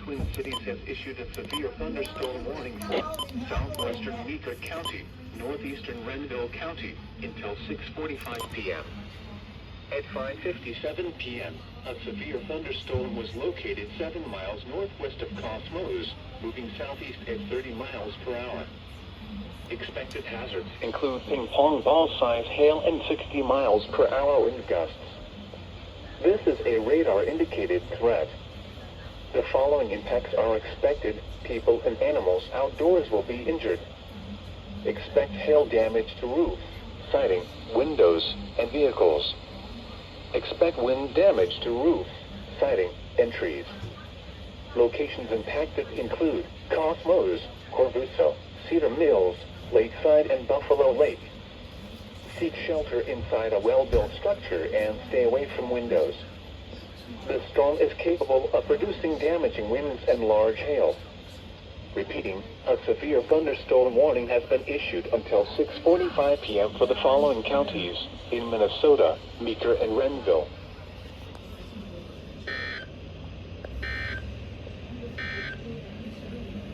Twin Cities has issued a severe thunderstorm warning for southwestern Meeker County, northeastern Renville County, until 6:45 p.m. At 5:57 p.m., a severe thunderstorm was located 7 miles northwest of Cosmos, moving southeast at 30 miles per hour. Expected hazards include ping-pong ball-size hail and 60 miles per hour wind gusts. This is a radar-indicated threat. The following impacts are expected. People and animals outdoors will be injured. Expect hail damage to roof, siding, windows, and vehicles. Expect wind damage to roof, siding, and trees. Locations impacted include Cosmos, Corvuso, Cedar Mills, Lakeside, and Buffalo Lake. Seek shelter inside a well-built structure and stay away from windows. The storm is capable of producing damaging winds and large hail. Repeating, a severe thunderstorm warning has been issued until 6:45 p.m. for the following counties in Minnesota: Meeker and Renville,